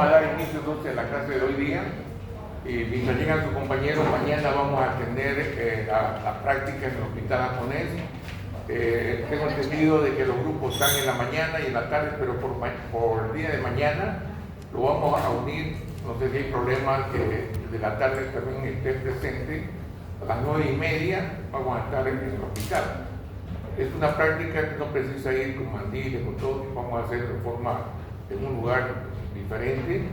Vamos a dar inicio entonces a la clase de hoy día. Y mientras llegan sus compañeros, mañana vamos a tener la práctica en el hospital japonés. Tengo entendido de que los grupos están en la mañana y en la tarde, pero por el día de mañana lo vamos a unir. No sé si hay problema que de la tarde también esté presente. A las 9:30 vamos a estar en el hospital. Es una práctica que no precisa ir con mandiles, con todo, vamos a hacer de forma en un lugar diferente,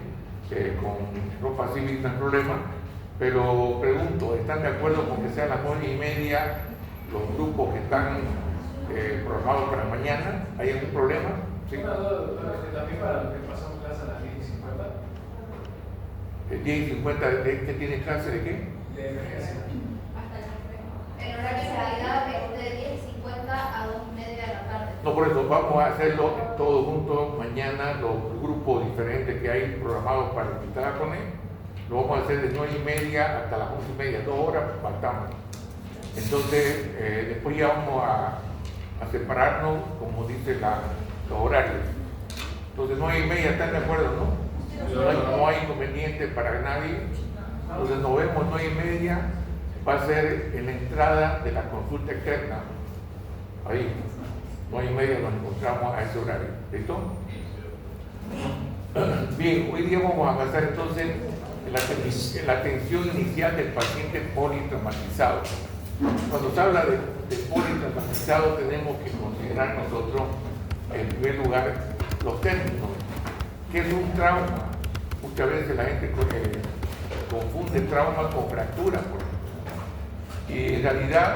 con ropa civil, no hay problema. Pero pregunto, ¿están de acuerdo con que sean las 9:30 los grupos que están programados para mañana? ¿Hay algún problema? ¿Sí? También para los que pasamos clase a las 10:50. 10:50, ¿de qué tiene clase de qué? De emergencia. El horario de salida es de 10:50 a 2:30 de la tarde. No, por eso vamos a hacerlo todos juntos mañana, los grupos diferentes que hay programados para el hospital japonés. Lo vamos a hacer de 9:30 hasta las 11:30, 2 horas faltamos. Entonces, después ya vamos a separarnos, como dice los horarios. Entonces, 9:30, ¿están de acuerdo, no? No hay inconveniente para nadie. Entonces, nos vemos 9:30. Va a ser en la entrada de la consulta externa. Ahí, 9:30 nos encontramos a ese horario. ¿Listo? Bien, hoy día vamos a avanzar entonces en la atención inicial del paciente politraumatizado. Cuando se habla de politraumatizado, tenemos que considerar nosotros, en primer lugar, los términos. ¿Qué es un trauma? Muchas veces la gente confunde trauma con fractura, por ejemplo. Y en realidad,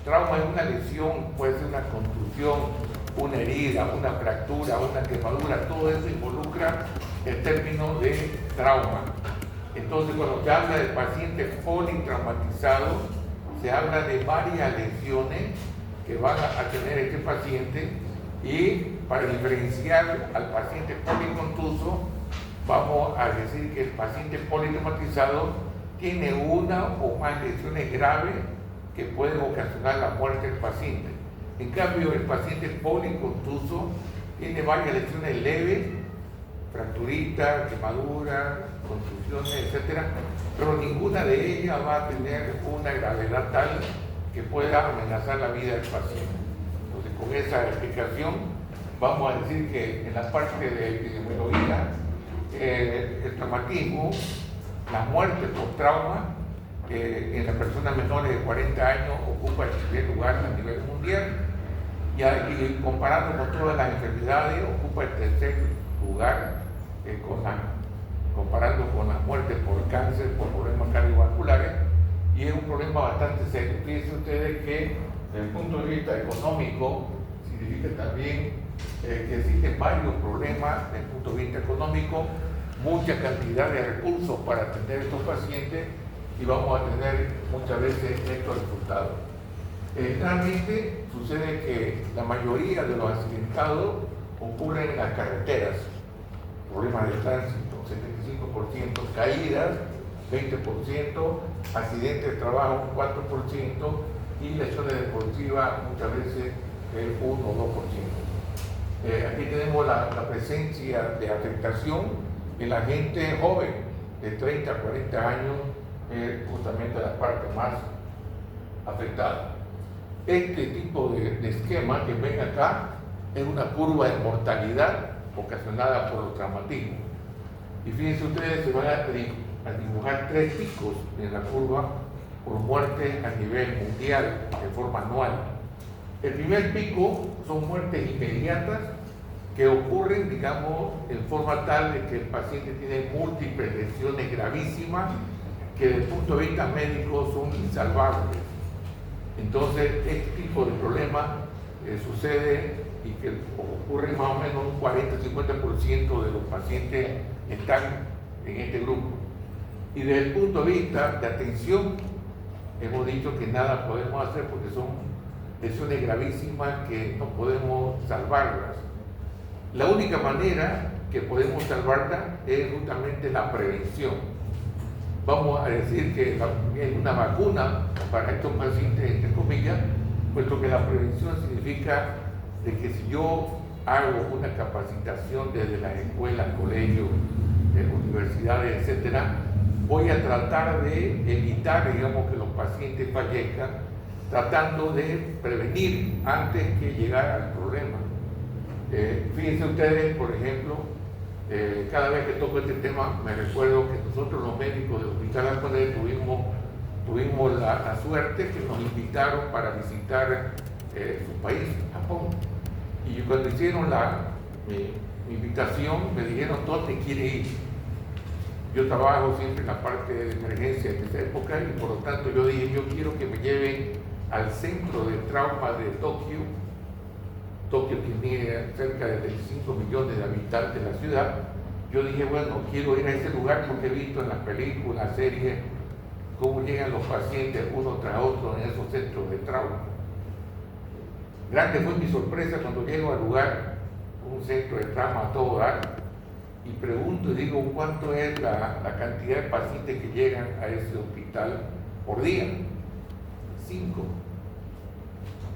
trauma es una lesión, puede ser una contusión, una herida, una fractura, una quemadura, todo eso involucra el término de trauma. Entonces, cuando se habla del paciente politraumatizado, se habla de varias lesiones que van a tener este paciente, y para diferenciar al paciente policontuso, vamos a decir que el paciente politraumatizado tiene una o más lesiones graves que pueden ocasionar la muerte del paciente. En cambio, el paciente policontuso tiene varias lesiones leves, fracturitas, quemaduras, contusiones, etc. Pero ninguna de ellas va a tener una gravedad tal que pueda amenazar la vida del paciente. Entonces, con esa explicación, vamos a decir que en la parte de epidemiología, el traumatismo, la muerte por trauma en las personas menores de 40 años ocupa el primer lugar a nivel mundial, y comparando con todas las enfermedades ocupa el tercer lugar, comparando con la muerte por cáncer, por problemas cardiovasculares, y es un problema bastante serio. Fíjense ustedes que desde el punto de vista económico significa también que existen varios problemas desde el punto de vista económico, mucha cantidad de recursos para atender a estos pacientes, y vamos a tener muchas veces estos resultados. Realmente sucede que la mayoría de los accidentados ocurren en las carreteras, problemas de tránsito, 75%, caídas, 20%, accidentes de trabajo, 4%, y lesiones deportivas muchas veces el 1 o 2%. Aquí tenemos la presencia de afectación en la gente joven, de 30 a 40 años, justamente la parte más afectada. Este tipo de esquema que ven acá es una curva de mortalidad ocasionada por los traumatismos. Y fíjense ustedes, se van a dibujar 3 picos en la curva por muerte a nivel mundial de forma anual. El primer pico son muertes inmediatas que ocurren, digamos, en forma tal de que el paciente tiene múltiples lesiones gravísimas que desde el punto de vista médico son insalvables. Entonces, este tipo de problema sucede, y que ocurre más o menos un 40-50% de los pacientes están en este grupo. Y desde el punto de vista de atención, hemos dicho que nada podemos hacer porque son lesiones gravísimas que no podemos salvarlas. La única manera que podemos salvarla es justamente la prevención. Vamos a decir que es una vacuna para estos pacientes, entre comillas, puesto que la prevención significa de que si yo hago una capacitación desde las escuelas, colegios, universidades, etcétera, voy a tratar de evitar, digamos, que los pacientes fallezcan, tratando de prevenir antes que llegara al problema. Fíjense ustedes, por ejemplo, cada vez que toco este tema, me recuerdo que nosotros los médicos del Hospital Alconer tuvimos la suerte que nos invitaron para visitar su país, Japón. Y cuando hicieron mi invitación, me dijeron, ¿dónde quiere ir? Yo trabajo siempre en la parte de emergencia en esa época y por lo tanto yo dije, yo quiero que me lleven al centro de trauma de Tokio. Tokio tiene cerca de 25 millones de habitantes en la ciudad. Yo dije, bueno, quiero ir a ese lugar porque he visto en las películas, series, cómo llegan los pacientes uno tras otro en esos centros de trauma. Grande fue mi sorpresa cuando llego al lugar, un centro de trauma a todo dar, y pregunto y digo, ¿cuánto es la cantidad de pacientes que llegan a ese hospital por día? 5.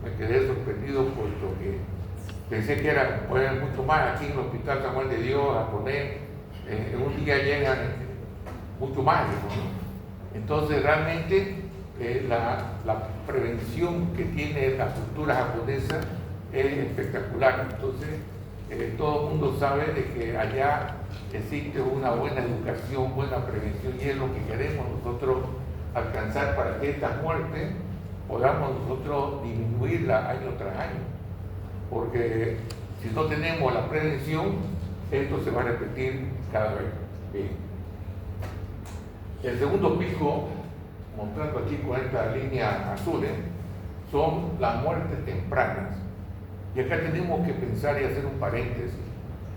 Me quedé sorprendido porque pensé que eran mucho más. Aquí en el Hospital San Juan de Dios, japonés, en un día llegan mucho más, ¿no? Entonces realmente la prevención que tiene la cultura japonesa es espectacular. Entonces todo el mundo sabe de que allá existe una buena educación, buena prevención, y es lo que queremos nosotros alcanzar para que esta muerte podamos nosotros disminuirla año tras año, porque si no tenemos la prevención, esto se va a repetir cada vez. Bien. El segundo pico, mostrando aquí con esta línea azul, son las muertes tempranas. Y acá tenemos que pensar y hacer un paréntesis.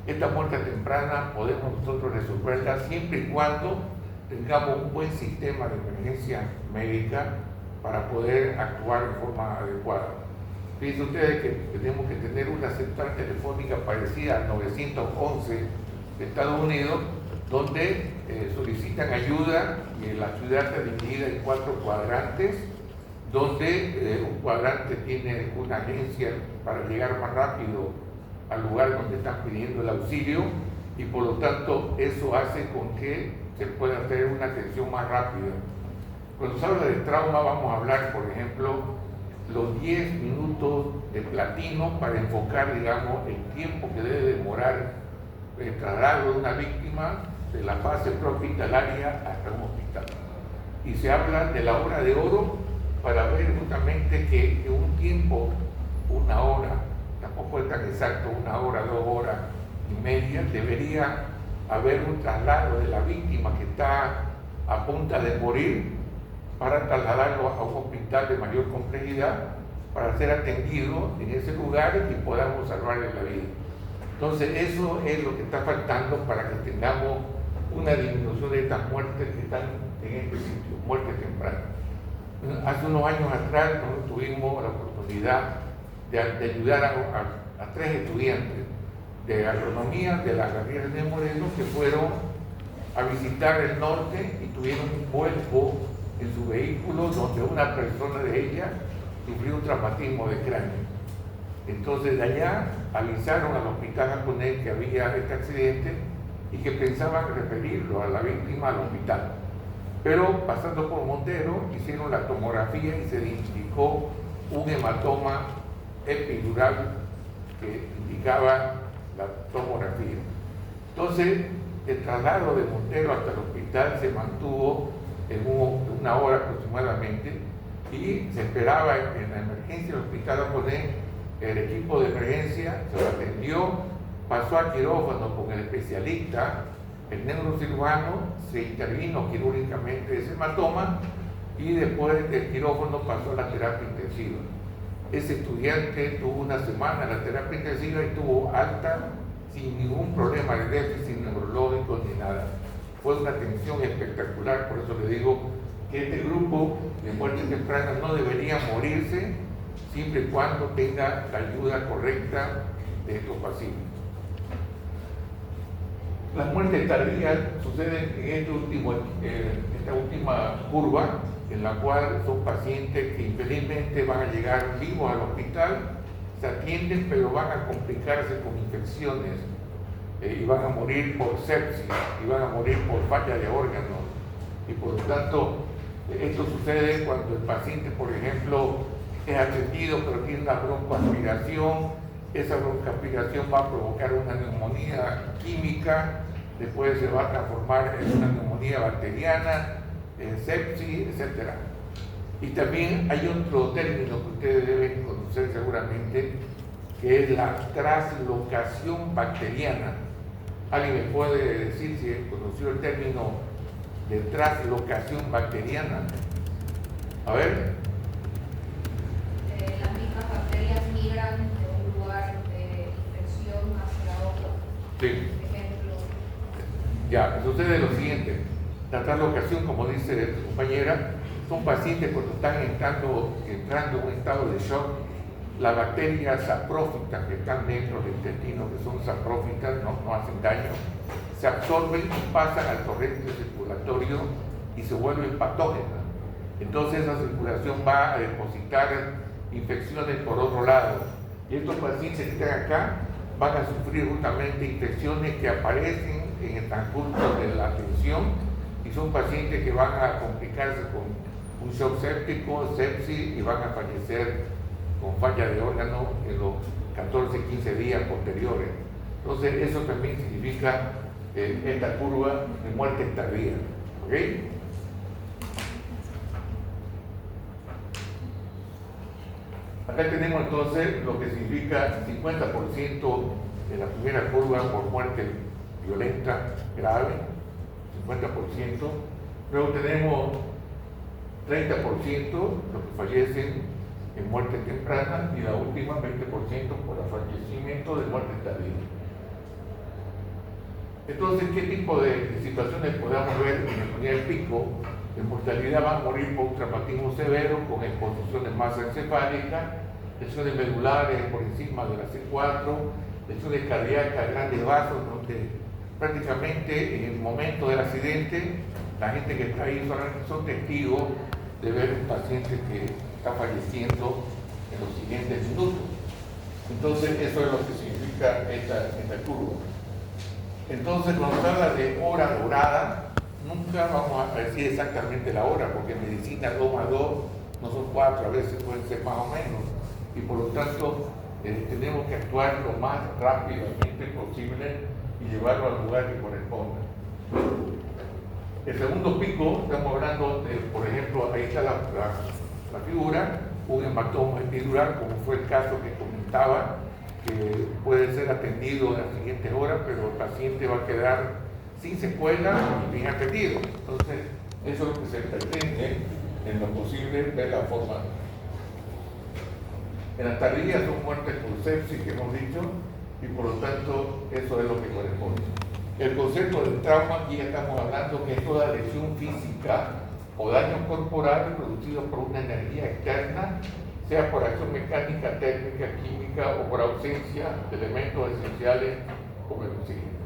Esta muerte temprana podemos nosotros resolverla siempre y cuando tengamos un buen sistema de emergencia médica para poder actuar de forma adecuada. Fíjense ustedes que tenemos que tener una central telefónica parecida al 911 de Estados Unidos, donde solicitan ayuda, y la ciudad está dividida en 4 cuadrantes, donde un cuadrante tiene una agencia para llegar más rápido al lugar donde están pidiendo el auxilio, y por lo tanto eso hace con que se pueda hacer una atención más rápida. Cuando se habla de trauma, vamos a hablar, por ejemplo, los 10 minutos de platino para enfocar, digamos, el tiempo que debe demorar el traslado de una víctima de la fase prehospitalaria hasta un hospital. Y se habla de la hora de oro para ver justamente que en un tiempo, 1 hora, tampoco es tan exacto, 1 hora, 2 horas y media, debería haber un traslado de la víctima que está a punto de morir para trasladarlo a un hospital de mayor complejidad para ser atendido en ese lugar y podamos salvarle la vida. Entonces eso es lo que está faltando para que tengamos una disminución de estas muertes que están en este sitio, muertes tempranas. Hace unos años atrás nosotros tuvimos la oportunidad de ayudar a 3 estudiantes de agronomía de la carrera de Morelos que fueron a visitar el norte y tuvieron un vuelco en su vehículo donde una persona de ella sufrió un traumatismo de cráneo. Entonces de allá avisaron al hospital japonés que había este accidente y que pensaban referirlo a la víctima al hospital. Pero pasando por Montero hicieron la tomografía y se identificó un hematoma epidural que indicaba la tomografía. Entonces el traslado de Montero hasta el hospital se mantuvo en 1 hora aproximadamente, y se esperaba en la emergencia del hospital japonés. El equipo de emergencia se lo atendió, pasó al quirófano con el especialista, el neurocirujano, se intervino quirúrgicamente ese hematoma y después del quirófano pasó a la terapia intensiva. Ese estudiante tuvo 1 semana en la terapia intensiva y tuvo alta sin ningún problema de déficit neurológico ni nada. Fue una atención espectacular, por eso le digo que este grupo de muertes tempranas no debería morirse siempre y cuando tenga la ayuda correcta de estos pacientes. Las muertes tardías suceden en esta última curva, en la cual son pacientes que infelizmente van a llegar vivos al hospital, se atienden, pero van a complicarse con infecciones y van a morir por sepsis, y van a morir por falla de órganos. Y por lo tanto, esto sucede cuando el paciente, por ejemplo, es atendido pero tiene una broncoaspiración. Esa broncoaspiración va a provocar una neumonía química, después se va a transformar en una neumonía bacteriana, en sepsis, etc. Y también hay otro término que ustedes deben conocer seguramente, que es la traslocación bacteriana. ¿Alguien me puede decir si conoció el término de traslocación bacteriana? A ver. Las mismas bacterias migran de un lugar de infección hacia otro. Sí. Ejemplo. Ya, sucede lo siguiente. La traslocación, como dice tu compañera, son pacientes cuando están entrando en un estado de shock. Las bacterias saprófitas que están dentro del intestino, que son saprófitas, no hacen daño, se absorben y pasan al torrente circulatorio y se vuelven patógenas. Entonces esa circulación va a depositar infecciones por otro lado. Y estos pacientes que están acá van a sufrir justamente infecciones que aparecen en el transcurso de la atención y son pacientes que van a complicarse con un shock séptico, sepsis y van a fallecer con falla de órgano en los 14-15 días posteriores. Entonces eso también significa esta curva de muerte tardía. ¿Ok? Acá tenemos entonces lo que significa 50% de la primera curva por muerte violenta grave, 50%. Luego tenemos 30% los que fallecen en muerte temprana y la última 20% por fallecimiento de muerte tardía. Entonces, ¿qué tipo de situaciones podemos ver en neumonía del pico? En mortalidad van a morir por un traumatismo severo con exposición de masa encefálica, lesiones medulares por encima de la C4, lesiones cardíacas, grandes vasos, donde prácticamente en el momento del accidente la gente que está ahí solamente son testigos de ver un paciente que está falleciendo en los siguientes minutos. Entonces eso es lo que significa esta curva. Entonces cuando se habla de hora dorada, nunca vamos a decir exactamente la hora, porque en medicina 2 más 2 no son 4, a veces pueden ser más o menos, y por lo tanto tenemos que actuar lo más rápidamente posible y llevarlo al lugar que corresponda. El segundo pico, estamos hablando de, por ejemplo, ahí está la figura, un hematoma epidural, como fue el caso que comentaba, que puede ser atendido en las siguientes horas, pero el paciente va a quedar sin secuela y bien atendido. Entonces, eso es lo que se pretende en lo posible ver la forma. En las tardías son muertes por sepsis, que hemos dicho, y por lo tanto, eso es lo que corresponde. El concepto del trauma, aquí ya estamos hablando que es toda lesión física o daño corporal producido por una energía externa, sea por acción mecánica, técnica, química o por ausencia de elementos esenciales como el oxígeno.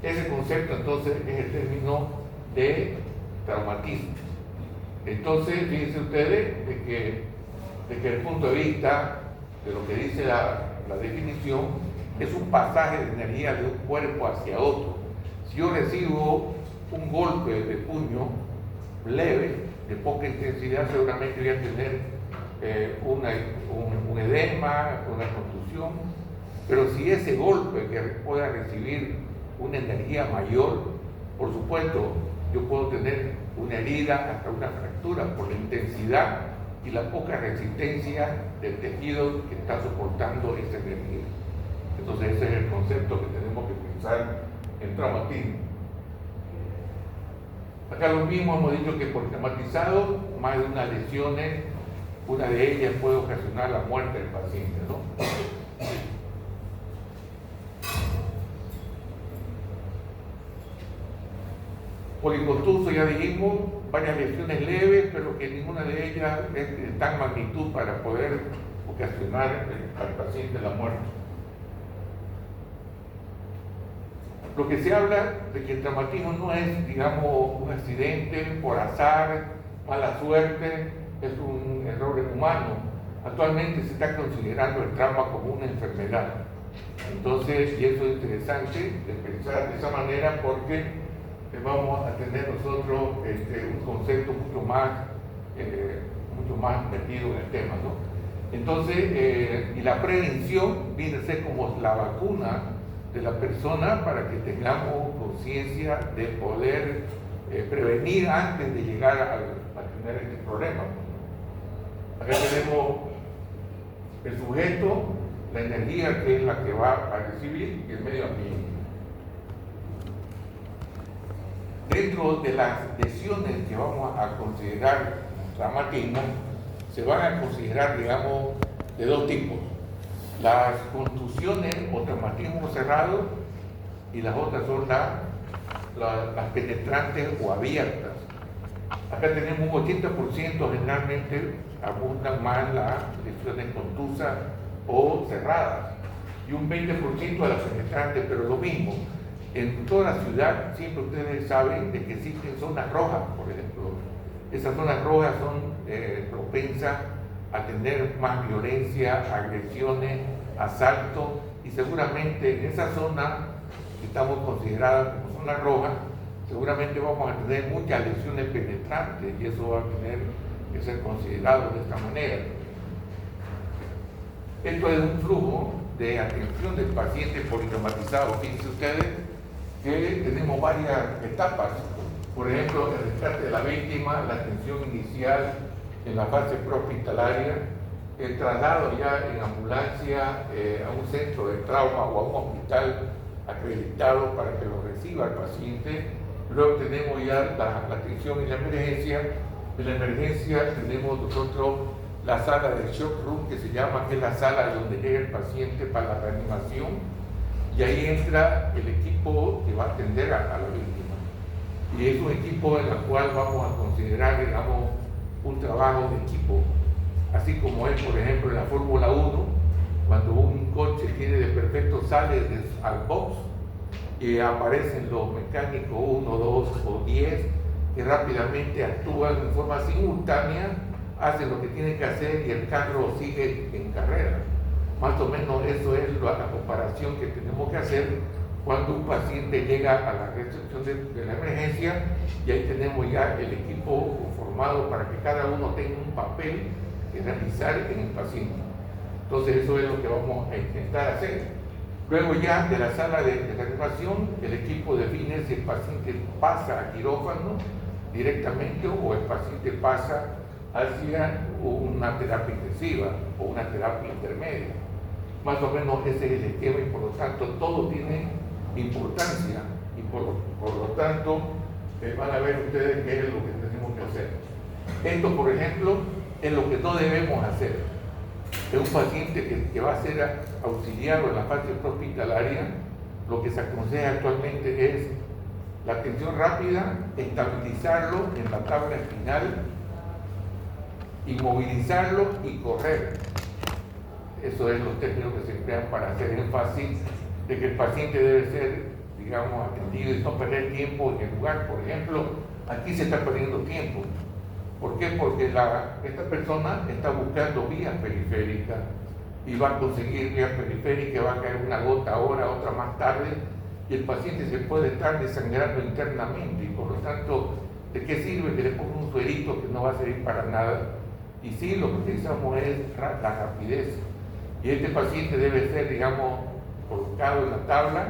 Ese concepto entonces es el término de traumatismo. Entonces, fíjense ustedes de que desde el punto de vista de lo que dice la definición, es un pasaje de energía de un cuerpo hacia otro. Si yo recibo un golpe de puño leve, de poca intensidad, seguramente voy a tener un edema, una contusión, pero si ese golpe que pueda recibir una energía mayor, por supuesto, yo puedo tener una herida, hasta una fractura, por la intensidad y la poca resistencia del tejido que está soportando esa energía. Entonces ese es el concepto que tenemos que pensar en traumatismo. Acá lo mismo hemos dicho que por traumatizado, más de unas lesiones, una de ellas puede ocasionar la muerte del paciente, ¿no? Policontuso, ya dijimos, varias lesiones leves, pero que ninguna de ellas es de tan magnitud para poder ocasionar al paciente la muerte. Lo que se habla de que el traumatismo no es, digamos, un accidente por azar, mala suerte, es un error humano. Actualmente se está considerando el trauma como una enfermedad. Entonces, y eso es interesante de pensar de esa manera porque vamos a tener nosotros un concepto mucho más metido en el tema, ¿no? Entonces, y la prevención viene a ser como la vacuna de la persona para que tengamos conciencia de poder prevenir antes de llegar a tener este problema. Acá tenemos el sujeto, la energía que es la que va a recibir y el medio ambiente. Dentro de las lesiones que vamos a considerar traumatismo, se van a considerar, digamos, de dos tipos. Las contusiones o traumatismos cerrados y las otras son las penetrantes o abiertas. Acá tenemos un 80%, generalmente abundan más las lesiones contusas o cerradas y un 20% de las penetrantes, pero lo mismo. En toda la ciudad siempre ustedes saben de que existen zonas rojas, por ejemplo. Esas zonas rojas son propensas a tener más violencia, agresiones, asaltos, y seguramente en esa zona que estamos consideradas como zona roja, seguramente vamos a tener muchas lesiones penetrantes y eso va a tener que ser considerado de esta manera. Esto es un flujo de atención del paciente politraumatizado. Fíjense ustedes que tenemos varias etapas. Por ejemplo, el rescate de la víctima, la atención inicial en la fase prehospitalaria, el traslado ya en ambulancia a un centro de trauma o a un hospital acreditado para que lo reciba el paciente. Luego tenemos ya la atención en la emergencia. En la emergencia tenemos nosotros la sala de shock room, que se llama, que es la sala donde llega el paciente para la reanimación, y ahí entra el equipo que va a atender a la víctima. Y es un equipo en el cual vamos a considerar, digamos, un trabajo de equipo, así como es, por ejemplo, en la Fórmula 1, cuando un coche tiene de perfecto, sale al box y aparecen los mecánicos 1, 2 o 10 que rápidamente actúan en forma simultánea, hacen lo que tienen que hacer y el carro sigue en carrera. Más o menos eso es la comparación que tenemos que hacer cuando un paciente llega a la recepción de la emergencia, y ahí tenemos ya el equipo conformado para que cada uno tenga un papel que realizar en el paciente. Entonces eso es lo que vamos a intentar hacer. Luego ya de la sala de reanimación, el equipo define si el paciente pasa a quirófano directamente o el paciente pasa hacia una terapia intensiva o una terapia intermedia. Más o menos ese es el esquema y por lo tanto todo tiene importancia y por lo tanto van a ver ustedes qué es lo que tenemos que hacer. Esto, por ejemplo, es lo que no debemos hacer. Es un paciente que va a ser auxiliado en la fase prehospitalaria. Lo que se aconseja actualmente es la atención rápida, estabilizarlo en la tabla espinal, inmovilizarlo y correr. Eso es los términos que se emplean para hacer énfasis de que el paciente debe ser, digamos, atendido y no perder tiempo en el lugar. Por ejemplo, aquí se está perdiendo tiempo. ¿Por qué? Porque esta persona está buscando vías periféricas y va a conseguir vías periféricas, va a caer una gota ahora, otra más tarde, y el paciente se puede estar desangrando internamente y por lo tanto, ¿de qué sirve que le ponga un suerito que no va a servir para nada? Y sí, lo que utilizamos es la rapidez. Y este paciente debe ser, digamos, colocado en la tabla,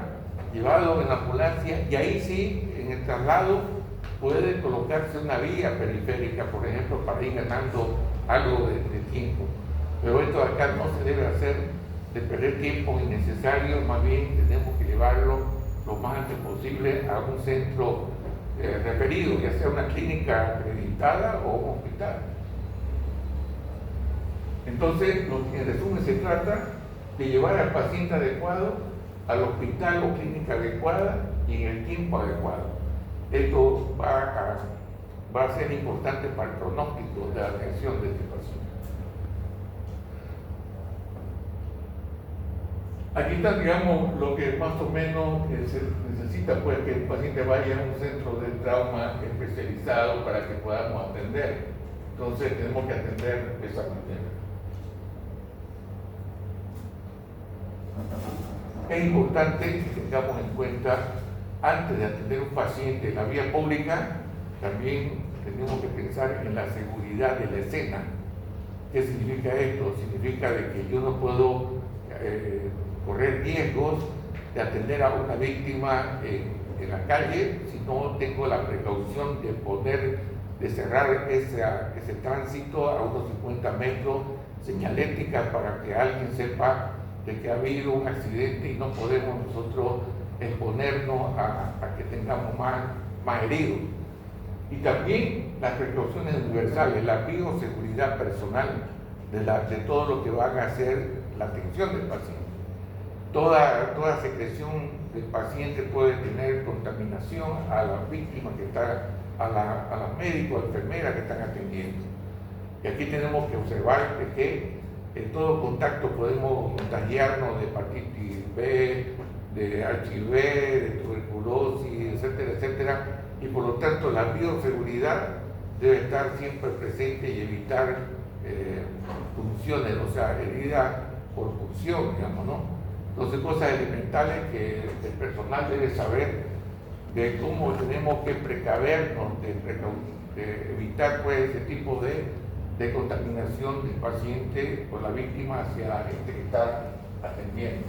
llevado en la ambulancia, y ahí sí, en el traslado, puede colocarse una vía periférica, por ejemplo, para ir ganando algo de tiempo. Pero esto acá no se debe hacer de perder tiempo innecesario, más bien tenemos que llevarlo lo más antes posible a un centro referido, ya sea una clínica acreditada o un hospital. Entonces, en resumen, se trata de llevar al paciente adecuado al hospital o clínica adecuada y en el tiempo adecuado. Esto va a ser importante para el pronóstico de la atención de este paciente. Aquí está, digamos, lo que más o menos se necesita, pues, que el paciente vaya a un centro de trauma especializado para que podamos atender. Entonces, tenemos que atender de esa manera. Es importante que tengamos en cuenta, antes de atender a un paciente en la vía pública, también tenemos que pensar en la seguridad de la escena. ¿Qué significa esto? Significa de que yo no puedo correr riesgos de atender a una víctima en la calle si no tengo la precaución de cerrar ese tránsito a unos 50 metros, señalética para que alguien sepa de que ha habido un accidente y no podemos nosotros exponernos a que tengamos más heridos. Y también las precauciones universales, la bioseguridad personal de todo lo que van a hacer la atención del paciente. Toda secreción del paciente puede tener contaminación a la víctima que está, a los médicos, enfermeras que están atendiendo. Y aquí tenemos que observar que en todo contacto podemos contagiarnos de hepatitis B, de HIV, de tuberculosis, etcétera, etcétera. Y por lo tanto la bioseguridad debe estar siempre presente y evitar funciones, o sea, heridas por función, digamos, ¿no? Entonces, cosas elementales que el personal debe saber de cómo tenemos que precavernos, de evitar pues ese tipo de contaminación del paciente o la víctima hacia la gente que está atendiendo.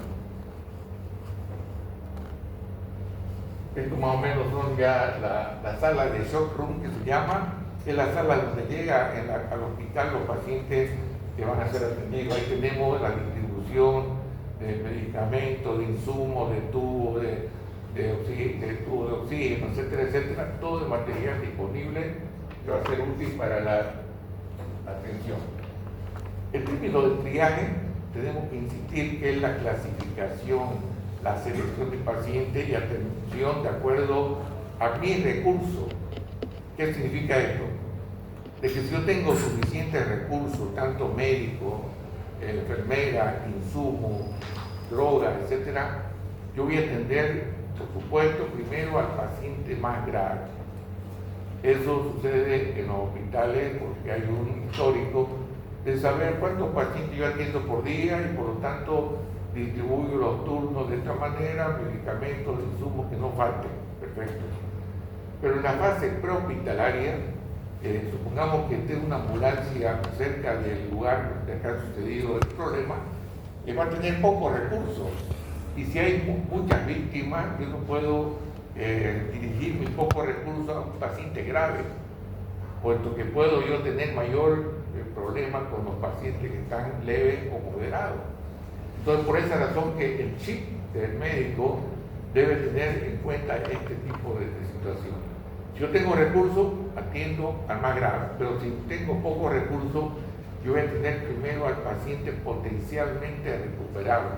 Esto más o menos son ya la sala de shock room que se llama, es la sala donde llega al hospital los pacientes que van a ser atendidos. Ahí tenemos la distribución de medicamentos, de insumos, de tubos, de oxígeno, etcétera, etcétera, todo el material disponible que va a ser útil para la atención. El término del triaje tenemos que insistir que es la clasificación, la selección de pacientes y atención de acuerdo a mi recurso. ¿Qué significa esto? De que si yo tengo suficientes recursos, tanto médicos, enfermeras, insumos, drogas, etcétera, yo voy a atender, por supuesto, primero al paciente más grave. Eso sucede en los hospitales porque hay un histórico de saber cuántos pacientes yo atiendo por día y por lo tanto distribuyo los turnos de esta manera, medicamentos, insumos que no falten. Perfecto. Pero en la fase prehospitalaria, supongamos que esté una ambulancia cerca del lugar donde ha sucedido el problema, va a tener pocos recursos. Y si hay muchas víctimas, yo no puedo dirigir mis pocos recursos a un paciente grave, puesto que puedo yo tener mayor problema con los pacientes que están leves o moderados. Entonces, por esa razón que el chip del médico debe tener en cuenta este tipo de situación. Si yo tengo recursos, atiendo al más grave, pero si tengo pocos recursos, yo voy a atender primero al paciente potencialmente recuperable.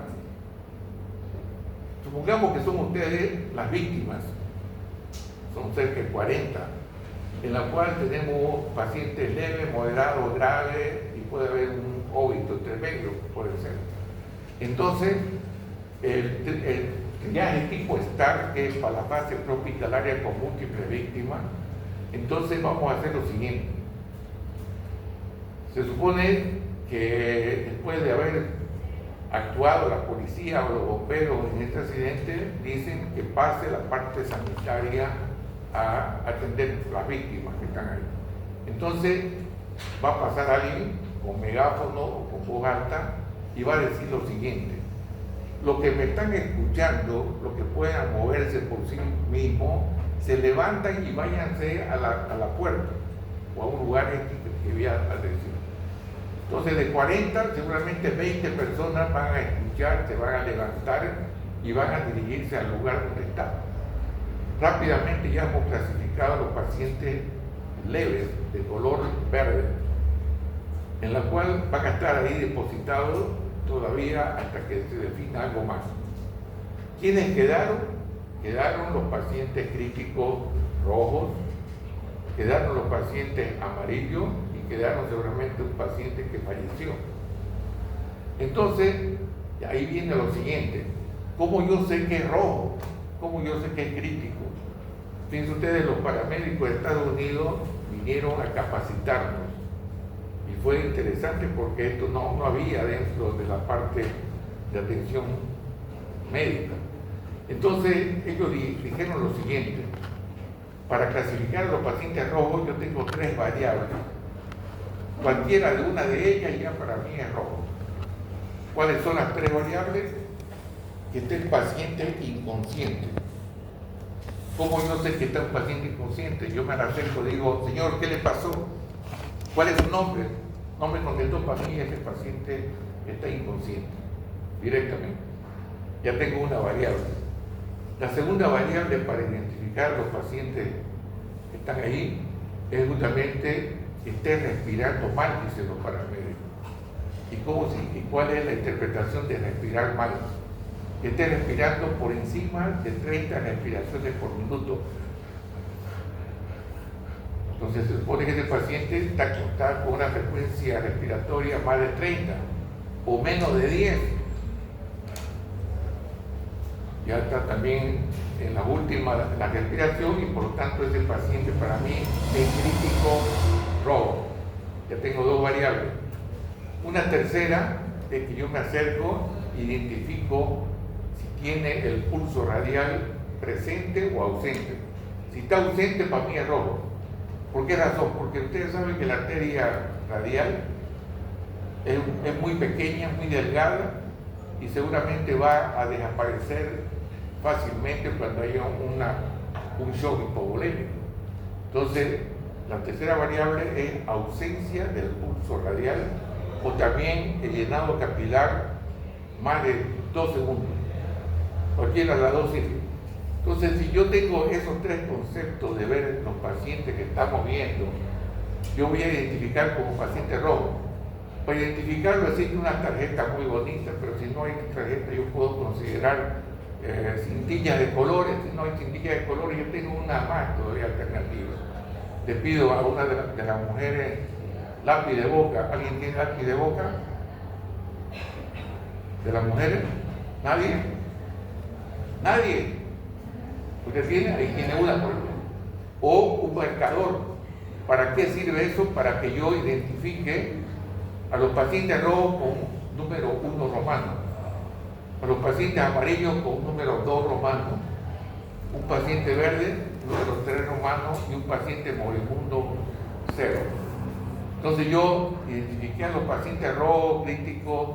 Supongamos que son ustedes las víctimas, son cerca de 40, en la cual tenemos pacientes leves, moderados, graves y puede haber un óbito tremendo, puede ser. Entonces, el triaje tipo STAR, que es para la fase prehospitalaria con múltiples víctimas, entonces vamos a hacer lo siguiente. Se supone que después de haber actuado la policía o los bomberos en este accidente, dicen que pase la parte sanitaria a atender las víctimas que están ahí. Entonces va a pasar alguien con megáfono o con voz alta y va a decir lo siguiente: los que me están escuchando, los que puedan moverse por sí mismos, se levantan y váyanse a la puerta o a un lugar que voy a decir. Entonces de 40, seguramente 20 personas van a escuchar, se van a levantar y van a dirigirse al lugar donde están. Rápidamente ya hemos clasificado a los pacientes leves de color verde, en la cual van a estar ahí depositados todavía hasta que se defina algo más. ¿Quiénes quedaron? Quedaron los pacientes críticos rojos, quedaron los pacientes amarillos y quedaron seguramente un paciente que falleció. Entonces, ahí viene lo siguiente: ¿cómo yo sé que es rojo? ¿Cómo yo sé que es crítico? Fíjense ustedes, los paramédicos de Estados Unidos vinieron a capacitarnos. Y fue interesante porque esto no había dentro de la parte de atención médica. Entonces ellos dijeron lo siguiente: para clasificar a los pacientes rojos yo tengo 3 variables. Cualquiera de una de ellas ya para mí es rojo. ¿Cuáles son las 3 variables? Que esté el paciente inconsciente. ¿Cómo yo sé que está un paciente inconsciente? Yo me acerco y digo: señor, ¿qué le pasó? ¿Cuál es su nombre? No me contestó. Para mí ese paciente está inconsciente directamente. Ya tengo una variable. La segunda variable para identificar a los pacientes que están ahí es justamente que esté respirando mal, dicen los paramédicos. ¿Y cuál es la interpretación de respirar mal? Que esté respirando por encima de 30 respiraciones por minuto. Entonces se supone que ese paciente está con una frecuencia respiratoria más de 30 o menos de 10. Ya está también en la última la respiración, y por lo tanto ese paciente para mí es crítico rojo. Ya tengo 2 variables. Una tercera es que yo me acerco, identifico si tiene el pulso radial presente o ausente. Si está ausente, para mí es rojo. ¿Por qué razón? Porque ustedes saben que la arteria radial es muy pequeña, muy delgada, y seguramente va a desaparecer fácilmente cuando haya un shock hipovolémico. Entonces, la tercera variable es ausencia del pulso radial, o también el llenado capilar más de 2 segundos. Cualquiera de las dos sirve. Entonces, si yo tengo esos 3 conceptos de ver los pacientes que estamos viendo, yo voy a identificar como paciente rojo. Para identificarlo existe una tarjeta muy bonita, pero si no hay tarjeta yo puedo considerar cintillas de colores. Si no hay cintillas de colores, yo tengo una más todavía alternativa. Le pido a una de las mujeres lápiz de boca. ¿Alguien tiene lápiz de boca? ¿De las mujeres? ¿Nadie? ¿Nadie? ¿Usted tiene? Ahí tiene una, por ejemplo. O un marcador. ¿Para qué sirve eso? Para que yo identifique a los pacientes rojos con número 1 romano, a los pacientes amarillos con número 2 romano, un paciente verde, número 3 romano, y un paciente moribundo 0. Entonces yo identifiqué a los pacientes rojos, críticos,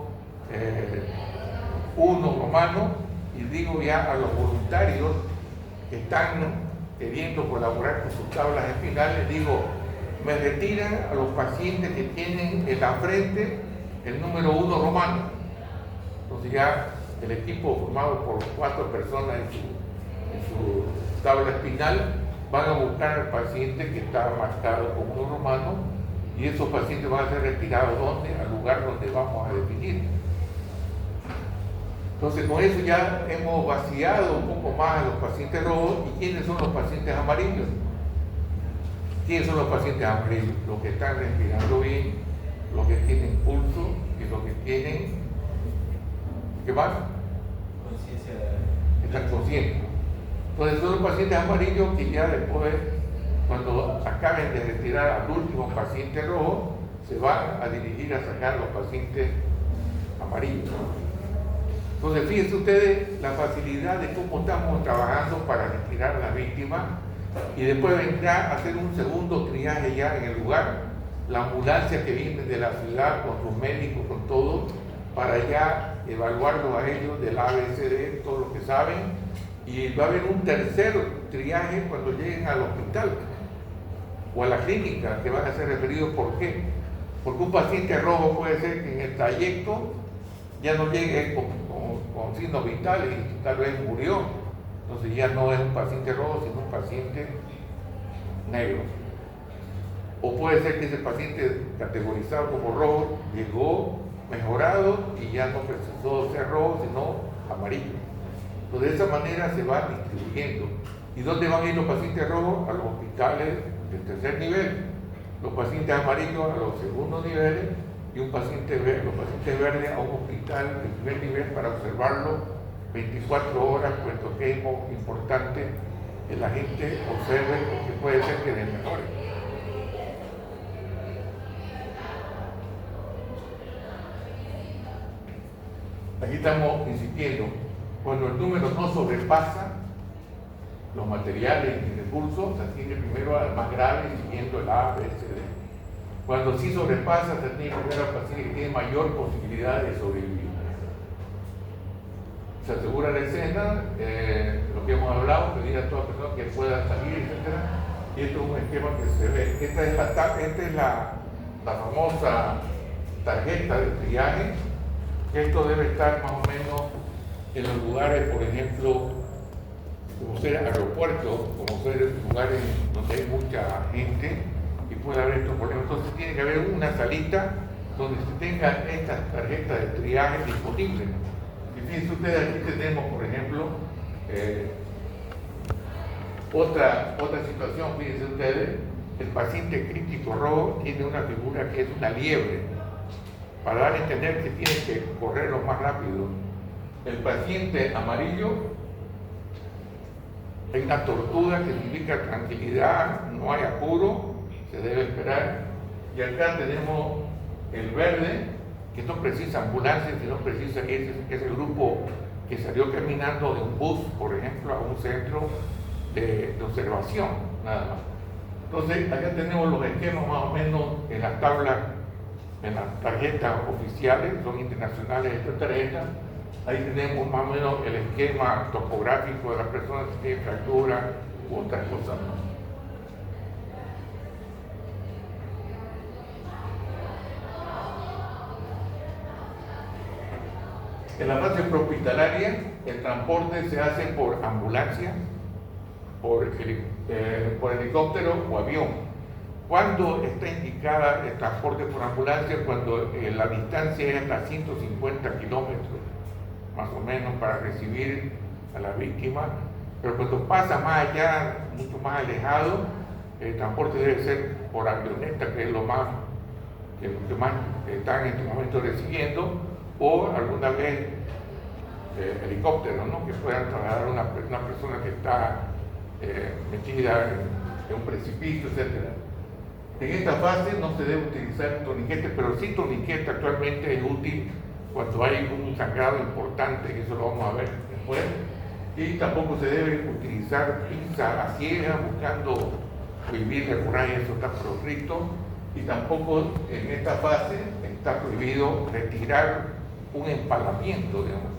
1 romano, y digo ya a los voluntarios que están queriendo colaborar con sus tablas espinales, digo: me retiran a los pacientes que tienen en la frente el número 1 romano. Entonces ya el equipo formado por 4 personas en su tabla espinal van a buscar al paciente que está marcado con 1 romano, y esos pacientes van a ser retirados ¿dónde? Al lugar donde vamos a definir. Entonces con eso ya hemos vaciado un poco más a los pacientes rojos. ¿Y quiénes son los pacientes amarillos? ¿Quiénes son los pacientes amarillos? Los que están respirando bien, los que tienen pulso y los que tienen, ¿qué más? Conciencia. Están conscientes. Entonces son los pacientes amarillos que ya después, cuando acaben de retirar al último paciente rojo, se van a dirigir a sacar los pacientes amarillos. Entonces fíjense ustedes la facilidad de cómo estamos trabajando para retirar a la víctima. Y después vendrá a hacer un segundo triaje ya en el lugar, la ambulancia que viene de la ciudad con sus médicos, con todo, para ya evaluarlos a ellos del ABCD, todo lo que saben, y va a haber un tercer triaje cuando lleguen al hospital o a la clínica, que van a ser referidos. ¿Por qué? Porque un paciente rojo puede ser que en el trayecto ya no llegue con signos vitales y tal vez murió. Entonces ya no es un paciente rojo, sino un paciente negro. O puede ser que ese paciente categorizado como rojo llegó mejorado y ya no precisó ser rojo, sino amarillo. Entonces de esa manera se va distribuyendo. ¿Y dónde van a ir los pacientes rojos? A los hospitales del tercer nivel, los pacientes amarillos a los segundos niveles, y los pacientes verdes a un hospital de primer nivel para observarlo 24 horas, puesto que es muy importante que la gente observe, porque puede ser que mejore. Aquí estamos insistiendo Cuando el número no sobrepasa los materiales y recursos, se atiende primero al más grave, siguiendo el A, B, C, D. Cuando sí sobrepasa, se atiende primero al paciente que tiene mayor posibilidad de sobrevivir. Se asegura la escena, lo que hemos hablado, pedir a toda persona que pueda salir, etc. Y esto es un esquema que se ve. Esta es la famosa tarjeta de triaje. Esto debe estar más o menos en los lugares, por ejemplo, como ser aeropuertos, como ser lugares donde hay mucha gente y puede haber estos problemas. Entonces tiene que haber una salita donde se tengan estas tarjetas de triaje disponibles. Y fíjense ustedes, aquí tenemos, por ejemplo, otra situación, fíjense ustedes, el paciente crítico rojo tiene una figura que es una liebre, para dar a entender que tiene que correr lo más rápido. El paciente amarillo, hay una tortuga que significa tranquilidad, no hay apuro, se debe esperar. Y acá tenemos el verde, que no precisa ambulancia, sino precisa ese grupo que salió caminando de un bus, por ejemplo, a un centro de observación, nada más. Entonces, acá tenemos los esquemas más o menos en las tablas, en las tarjetas oficiales, son internacionales estas tarjetas. Ahí tenemos más o menos el esquema topográfico de las personas que tienen fractura u otras cosas más. En la fase prehospitalaria, el transporte se hace por ambulancia, por helicóptero o avión. ¿Cuándo está indicada el transporte por ambulancia? Cuando la distancia es hasta 150 kilómetros, más o menos, para recibir a la víctima. Pero cuando pasa más allá, mucho más alejado, el transporte debe ser por avioneta, que es lo que más están en este momento recibiendo, o alguna vez helicóptero, ¿no? Que puedan trasladar a una persona que está metida en un precipicio, etc. En esta fase no se debe utilizar toniquete, pero sí toniquete actualmente es útil cuando hay un sangrado importante, que eso lo vamos a ver después. Y tampoco se debe utilizar pinza a ciegas buscando prohibir la hemorragia, eso está proscrito. Y tampoco en esta fase está prohibido retirar un empalamiento, digamos.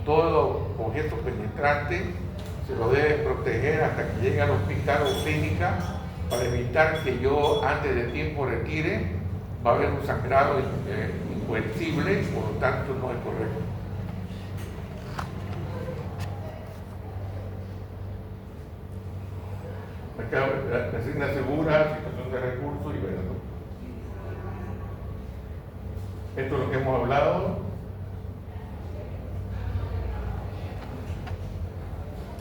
Todo objeto penetrante se lo debe proteger hasta que llegue al hospital o clínica para evitar que yo antes de tiempo retire, va a haber un sangrado incoercible, por lo tanto no es correcto. Acá la asigna segura, situación de recursos y verdad. Esto es lo que hemos hablado.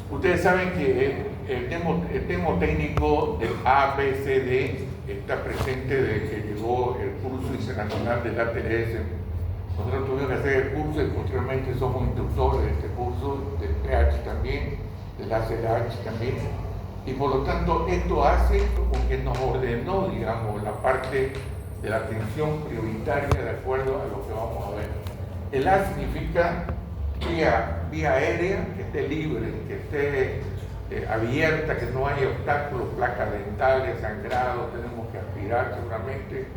Ustedes saben que el tema técnico del ABCD está presente desde que llegó el curso internacional del ATLS. Nosotros tuvimos que hacer el curso y posteriormente somos instructores de este curso, del PH también, del ACLH también. Y por lo tanto, esto hace como que nos ordenó, digamos, la parte de la atención prioritaria de acuerdo a lo que vamos a ver. El A significa vía aérea, que esté libre, que esté abierta, que no haya obstáculos, placas dentales, sangrado, tenemos que aspirar seguramente.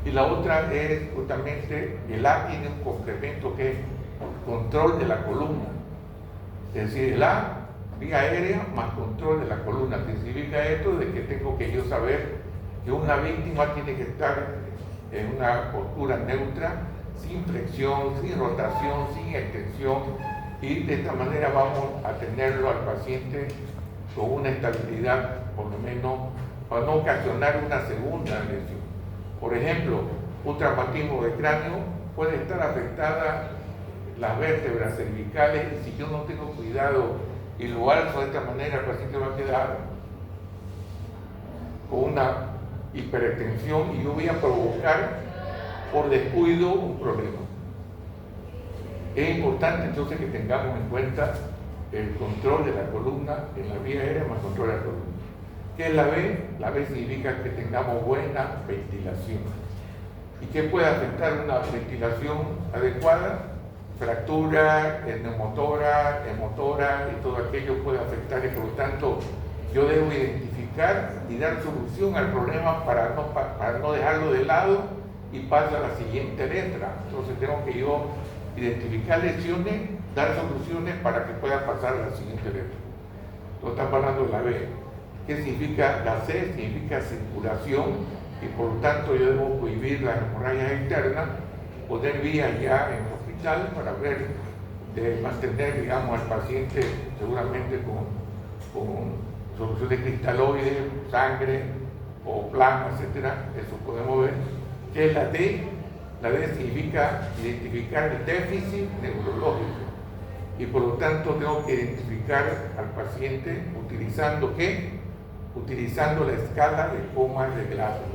Y la otra es justamente, el A tiene un complemento que es control de la columna. Es decir, el A, vía aérea más control de la columna. ¿Qué significa esto? De que tengo que yo saber que una víctima tiene que estar en una postura neutra, sin flexión, sin rotación, sin extensión, y de esta manera vamos a tenerlo al paciente con una estabilidad, por lo menos, para no ocasionar una segunda lesión. Por ejemplo, un traumatismo de cráneo puede estar afectada las vértebras cervicales, y si yo no tengo cuidado y lo alzo de esta manera, el paciente va a quedar con una hiperextensión y yo voy a provocar por descuido un problema. Es importante entonces que tengamos en cuenta el control de la columna en la vía aérea más control de la columna. ¿Qué es la B? La B significa que tengamos buena ventilación. ¿Y qué puede afectar una ventilación adecuada? fractura neumotora, hemotora y todo aquello puede afectar y por lo tanto yo debo identificar y dar solución al problema para no dejarlo de lado y paso a la siguiente letra. Entonces tengo que yo identificar lesiones, dar soluciones para que pueda pasar a la siguiente letra. Entonces estamos hablando de la B. ¿Qué significa? La C significa circulación y por lo tanto yo debo prohibir las hemorragias externas, poner vías ya en el hospital para ver, de mantener, digamos, al paciente seguramente con soluciones cristaloides, sangre o plasma, etcétera. Eso podemos ver. ¿Qué es la D? La D significa identificar el déficit neurológico y por lo tanto tengo que identificar al paciente utilizando ¿qué? Utilizando la escala de Comas de Glasgow.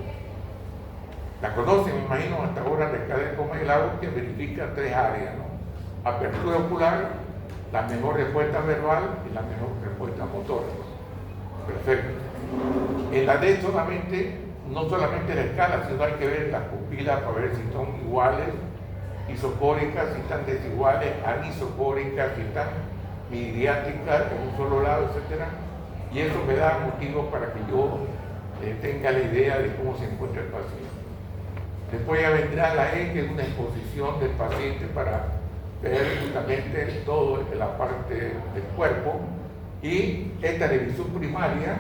La conocen, me imagino, hasta ahora la escala de Comas de Glasgow, que verifica 3 áreas, ¿no? Apertura ocular, la mejor respuesta verbal y la mejor respuesta motora. Perfecto. En la D no solamente la escala, sino hay que ver las pupilas para ver si son iguales, isocóricas, si están desiguales, anisocóricas, si están midriáticas en un solo lado, etc. Y eso me da motivo para que yo tenga la idea de cómo se encuentra el paciente. Después ya vendrá la E, que es una exposición del paciente para ver justamente toda la parte del cuerpo. Y esta revisión primaria,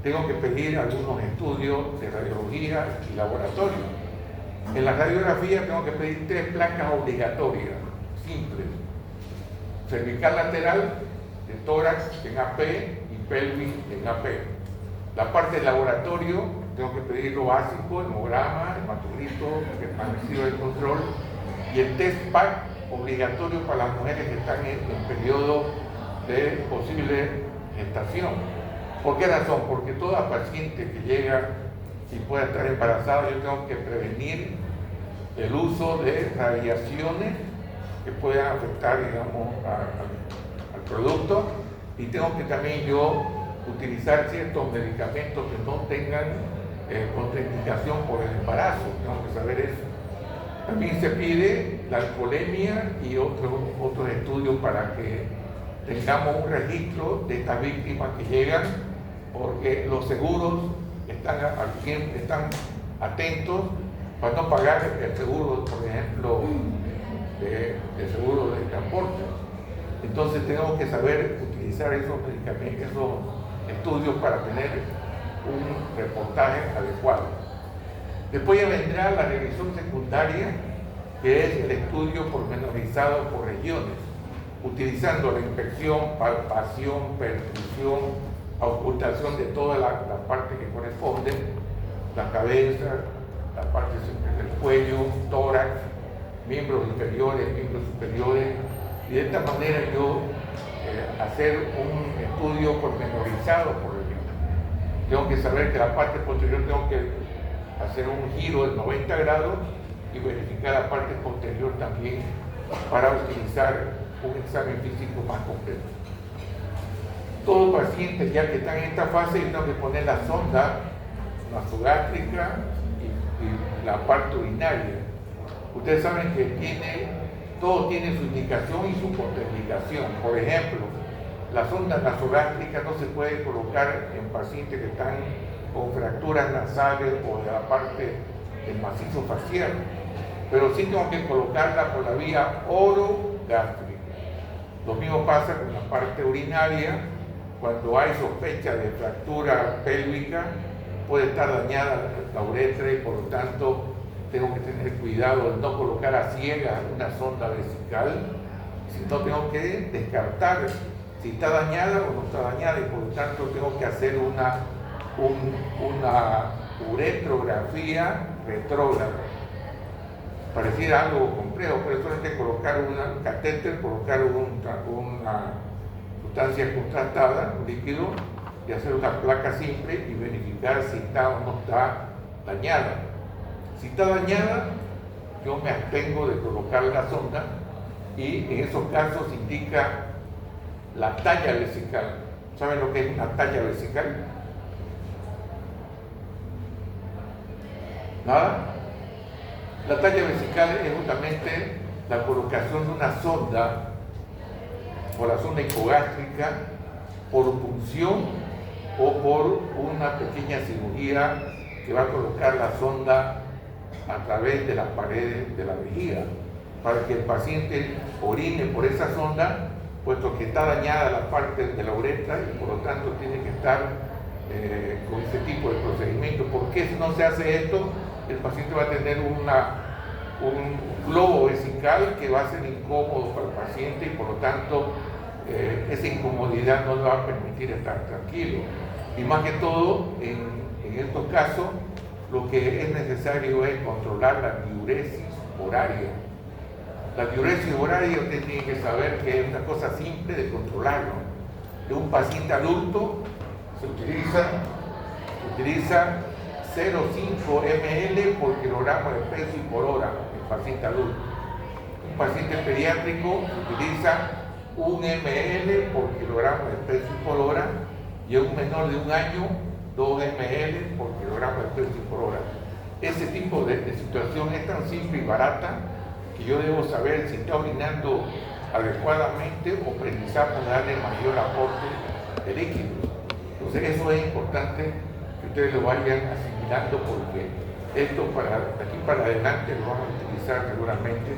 tengo que pedir algunos estudios de radiología y laboratorio. En la radiografía tengo que pedir 3 placas obligatorias, simples. Cervical lateral, de tórax en AP y pelvis en AP. La parte del laboratorio, tengo que pedir lo básico, hemograma, hematocrito, permanecido de control, y el test PAC obligatorio para las mujeres que están en periodo de posible gestación. ¿Por qué razón? Porque toda paciente que llega y pueda estar embarazada, yo tengo que prevenir el uso de radiaciones que puedan afectar, digamos, al producto, y tengo que también yo utilizar ciertos medicamentos que no tengan contraindicación por el embarazo. Tengo que saber eso. También se pide la alcoholemia y otros estudios para que tengamos un registro de estas víctimas que llegan, porque los seguros están atentos para no pagar el seguro, por ejemplo, de seguro de transporte. Entonces tenemos que saber utilizar esos medicamentos, esos estudios para tener un reportaje adecuado. Después ya vendrá la revisión secundaria, que es el estudio pormenorizado por regiones, utilizando la inspección, palpación, percusión, auscultación de toda la parte que corresponde, la cabeza, la parte del cuello, tórax, miembros inferiores, miembros superiores, y de esta manera yo hacer un estudio pormenorizado por región. Tengo que saber que la parte posterior tengo que hacer un giro de 90 grados y verificar la parte posterior también para utilizar un examen físico más completo. Todo paciente ya que está en esta fase, yo tengo que poner la sonda nasogástrica y la parte urinaria. Ustedes saben que todo tiene su indicación y su contraindicación. Por ejemplo, la sonda nasogástrica no se puede colocar en pacientes que están con fracturas nasales o de la parte del macizo facial, pero sí tengo que colocarla por la vía orogástrica. Lo mismo pasa con la parte urinaria. Cuando hay sospecha de fractura pélvica, puede estar dañada la uretra y por lo tanto tengo que tener cuidado de no colocar a ciegas una sonda vesical, sino tengo que descartar si está dañada o no está dañada y por lo tanto tengo que hacer una uretrografía retrógrada. Pareciera algo complejo, pero eso es de colocar un catéter, colocar una sustancia contrastada, un líquido, y hacer una placa simple y verificar si está o no está dañada. Si está dañada, yo me abstengo de colocar la sonda y en esos casos indica la talla vesical. ¿Saben lo que es una talla vesical? ¿Nada? La talla vesical es justamente la colocación de una sonda por la sonda hipogástrica, por punción o por una pequeña cirugía que va a colocar la sonda a través de las paredes de la vejiga, para que el paciente orine por esa sonda, puesto que está dañada la parte de la uretra y por lo tanto tiene que estar con ese tipo de procedimiento. ¿Por qué no se hace esto? El paciente va a tener un globo vesical que va a ser incómodo para el paciente y por lo tanto esa incomodidad no le va a permitir estar tranquilo. Y más que todo, en estos casos, lo que es necesario es controlar la diuresis horaria. La diuresis horaria usted tiene que saber que es una cosa simple de controlarlo. De un paciente adulto se utiliza 0,5 ml por kilogramo de peso y por hora, el paciente adulto. Un paciente pediátrico utiliza 1 ml por kilogramo de peso y por hora, y un menor de 1 año 2 ml por kilogramo de peso y por hora. Ese tipo de situación es tan simple y barata que yo debo saber si está orinando adecuadamente o precisamos darle mayor aporte de líquidos. Entonces eso es importante que ustedes lo vayan asimilando, porque esto de aquí para adelante lo vamos a utilizar seguramente,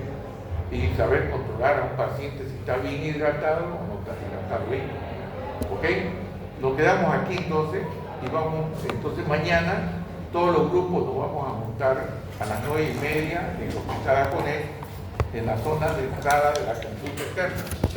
y saber controlar a un paciente si está bien hidratado o no está hidratado bien. ¿Ok? Nos quedamos aquí entonces y vamos, entonces mañana todos los grupos nos vamos a montar a las 9:30 en el Hospital Aconés, en la zona de entrada de la consulta externa.